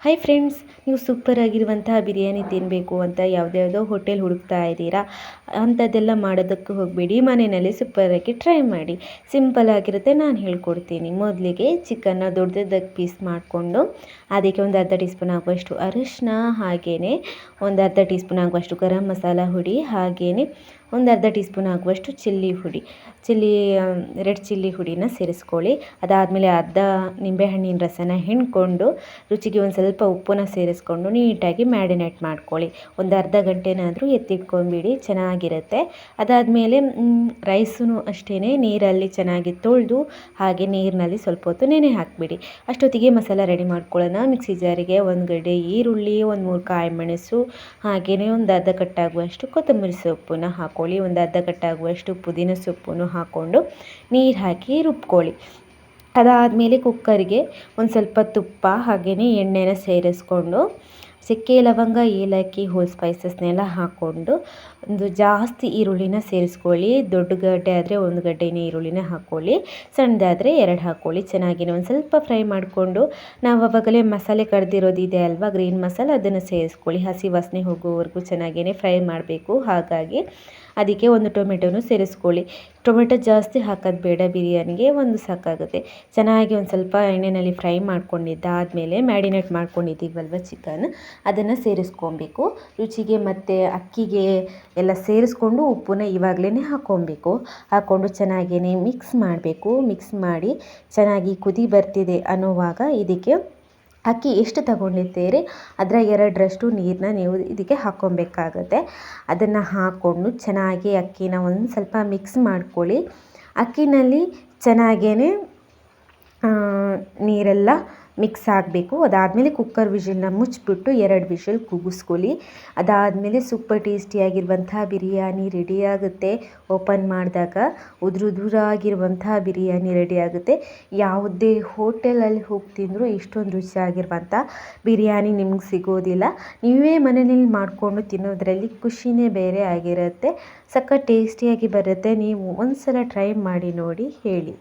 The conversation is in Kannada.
ಹಾಯ್ ಫ್ರೆಂಡ್ಸ್, ನೀವು ಸೂಪರ್ ಆಗಿರುವಂತಹ ಬಿರಿಯಾನಿ ತಿನ್ನಬೇಕು ಅಂತ ಯಾವುದ್ಯಾವುದೋ ಹೋಟೆಲ್ ಹುಡುಕ್ತಾ ಇದ್ದೀರಾ? ಅಂಥದ್ದೆಲ್ಲ ಮಾಡೋದಕ್ಕೆ ಹೋಗಬೇಡಿ. ಮನೆಯಲ್ಲಿ ಸೂಪರಾಗಿ ಟ್ರೈ ಮಾಡಿ. ಸಿಂಪಲ್ ಆಗಿರುತ್ತೆ, ನಾನು ಹೇಳ್ಕೊಡ್ತೀನಿ. ಮೊದಲಿಗೆ ಚಿಕನ್ನ ದೊಡ್ಡದಾಗಿ ಪೀಸ್ ಮಾಡಿಕೊಂಡು ಅದಕ್ಕೆ ಒಂದು ಅರ್ಧ ಟೀ ಸ್ಪೂನ್ ಆಗುವಷ್ಟು ಅರಿಶಿನ, ಹಾಗೆಯೇ ಒಂದು ಅರ್ಧ ಟೀ ಸ್ಪೂನ್ ಆಗುವಷ್ಟು ಗರಂ ಮಸಾಲ ಹುಡಿ, ಹಾಗೆಯೇ ಒಂದು ಅರ್ಧ ಟೀ ಸ್ಪೂನ್ ಆಗುವಷ್ಟು ರೆಡ್ ಚಿಲ್ಲಿ ಹುಡಿನ ಸೇರಿಸ್ಕೊಳ್ಳಿ. ಅದಾದಮೇಲೆ ಅರ್ಧ ನಿಂಬೆಹಣ್ಣಿನ ರಸನ ಹಿಂಡ್ಕೊಂಡು ರುಚಿಗೆ ಒಂದು ಸ್ವಲ್ಪ ಉಪ್ಪನ್ನ ಸೇರಿಸ್ಕೊಂಡು ನೀಟಾಗಿ ಮ್ಯಾರಿನೇಟ್ ಮಾಡ್ಕೊಳ್ಳಿ. ಒಂದು ಅರ್ಧ ಗಂಟೆನಾದರೂ ಎತ್ತಿಟ್ಕೊಂಡ್ಬಿಡಿ, ಚೆನ್ನಾಗಿರುತ್ತೆ. ಅದಾದಮೇಲೆ ರೈಸೂ ಅಷ್ಟೇ ನೀರಲ್ಲಿ ಚೆನ್ನಾಗಿ ತೊಳೆದು ಹಾಗೆ ನೀರಿನಲ್ಲಿ ಸ್ವಲ್ಪ ಹೊತ್ತು ನೆನೆ ಹಾಕಿಬಿಡಿ. ಅಷ್ಟೊತ್ತಿಗೆ ಮಸಾಲ ರೆಡಿ ಮಾಡ್ಕೊಳ್ಳೋಣ. ಮಿಕ್ಸಿ ಜಾರಿಗೆ ಒಂದು ಗಡ್ಡೆ ಈರುಳ್ಳಿ, ಒಂದು 3 ಕಾಯಿ ಮೆಣಸು, ಹಾಗೆಯೇ ಒಂದು ಅರ್ಧ ಕಟ್ಟಾಗುವಷ್ಟು ಕೊತ್ತಂಬರಿ ಸೊಪ್ಪನ್ನು ಹಾಕ್ಕೊಳ್ಳಿ. ಒಂದು ಅರ್ಧ ಕಟ್ಟಾಗುವಷ್ಟು ಪುದೀನ ಸೊಪ್ಪನ್ನು ಹಾಕ್ಕೊಂಡು ನೀರು ಹಾಕಿ ರುಬ್ಕೊಳ್ಳಿ. ಅದಾದಮೇಲೆ ಕುಕ್ಕರಿಗೆ ಒಂದು ಸ್ವಲ್ಪ ತುಪ್ಪ ಹಾಗೆಯೇ ಎಣ್ಣೆನ ಸೇರಿಸ್ಕೊಂಡು ಚಕ್ಕೆ, ಲವಂಗ, ಏಲಕ್ಕಿ, ಹೋಲ್ ಸ್ಪೈಸಸ್ನೆಲ್ಲ ಹಾಕ್ಕೊಂಡು ಒಂದು ಜಾಸ್ತಿ ಈರುಳ್ಳಿನ ಸೇರಿಸ್ಕೊಳ್ಳಿ. ದೊಡ್ಡ ಗಡ್ಡೆ ಆದರೆ ಒಂದು ಗಡ್ಡೆನೇ ಈರುಳ್ಳಿನ ಹಾಕ್ಕೊಳ್ಳಿ, ಸಣ್ಣದಾದರೆ 2 ಹಾಕ್ಕೊಳ್ಳಿ. ಚೆನ್ನಾಗಿ ಒಂದು ಸ್ವಲ್ಪ ಫ್ರೈ ಮಾಡಿಕೊಂಡು ನಾವು ಆವಾಗಲೇ ಮಸಾಲೆ ಕಡ್ದಿರೋದಿದೆ ಅಲ್ವಾ, ಗ್ರೀನ್ ಮಸಾಲೆ, ಅದನ್ನು ಸೇರಿಸ್ಕೊಳ್ಳಿ. ಹಸಿ ವಾಸನೆ ಹೋಗೋವರೆಗೂ ಚೆನ್ನಾಗೇ ಫ್ರೈ ಮಾಡಬೇಕು. ಹಾಗಾಗಿ ಅದಕ್ಕೆ ಒಂದು ಟೊಮೆಟೊನೂ ಸೇರಿಸ್ಕೊಳ್ಳಿ. ಟೊಮೆಟೊ ಜಾಸ್ತಿ ಹಾಕೋದು ಬೇಡ, ಬಿರಿಯಾನಿಗೆ ಒಂದು ಸಾಕಾಗುತ್ತೆ. ಚೆನ್ನಾಗಿ ಒಂದು ಸ್ವಲ್ಪ ಎಣ್ಣೆಯಲ್ಲಿ ಫ್ರೈ ಮಾಡ್ಕೊಂಡಿದ್ದಾದಮೇಲೆ ಮ್ಯಾರಿನೇಟ್ ಮಾಡ್ಕೊಂಡಿದ್ದೀವಲ್ವ ಚಿಕನ್, ಅದನ್ನು ಸೇರಿಸ್ಕೊಬೇಕು. ರುಚಿಗೆ ಮತ್ತು ಅಕ್ಕಿಗೆ ಎಲ್ಲ ಸೇರಿಸ್ಕೊಂಡು ಉಪ್ಪನ್ನ ಇವಾಗಲೇ ಹಾಕ್ಕೊಂಡು ಚೆನ್ನಾಗೇ ಮಿಕ್ಸ್ ಮಾಡಬೇಕು. ಮಿಕ್ಸ್ ಮಾಡಿ ಚೆನ್ನಾಗಿ ಕುದಿ ಬರ್ತಿದೆ ಅನ್ನೋವಾಗ ಇದಕ್ಕೆ ಅಕ್ಕಿ ಎಷ್ಟು ತಗೊಂಡಿರ್ತೀರಿ ಅದರ 2ರಷ್ಟು ನೀರನ್ನ ನೀವು ಇದಕ್ಕೆ ಹಾಕ್ಕೊಬೇಕಾಗತ್ತೆ. ಅದನ್ನು ಹಾಕ್ಕೊಂಡು ಚೆನ್ನಾಗಿ ಅಕ್ಕಿನ ಒಂದು ಸ್ವಲ್ಪ ಮಿಕ್ಸ್ ಮಾಡ್ಕೊಳ್ಳಿ. ಅಕ್ಕಿನಲ್ಲಿ ಚೆನ್ನಾಗೇ ನೀರೆಲ್ಲ ಮಿಕ್ಸ್ ಆಗಬೇಕು. ಅದಾದಮೇಲೆ ಕುಕ್ಕರ್ ವಿಷಿಲ್ನ ಮುಚ್ಚಿಬಿಟ್ಟು 2 ವಿಷಲ್ ಕೂಗಿಸ್ಕೊಳ್ಳಿ. ಅದಾದಮೇಲೆ ಸೂಪರ್ ಟೇಸ್ಟಿಯಾಗಿರುವಂತಹ ಬಿರಿಯಾನಿ ರೆಡಿಯಾಗುತ್ತೆ. ಓಪನ್ ಮಾಡಿದಾಗ ಉದುರಾಗಿರುವಂತಹ ಬಿರಿಯಾನಿ ರೆಡಿಯಾಗುತ್ತೆ. ಯಾವುದೇ ಹೋಟೆಲಲ್ಲಿ ಹೋಗಿ ತಿಂದರೂ ಇಷ್ಟೊಂದು ರುಚಿಯಾಗಿರುವಂಥ ಬಿರಿಯಾನಿ ನಿಮ್ಗೆ ಸಿಗೋದಿಲ್ಲ. ನೀವೇ ಮನೆಯಲ್ಲಿ ಮಾಡಿಕೊಂಡು ತಿನ್ನೋದ್ರಲ್ಲಿ ಖುಷಿನೇ ಬೇರೆ ಆಗಿರುತ್ತೆ. ಸಖತ್ ಟೇಸ್ಟಿಯಾಗಿ ಬರುತ್ತೆ. ನೀವು ಒಂದು ಸಲ ಟ್ರೈ ಮಾಡಿ ನೋಡಿ, ಹೇಳಿ.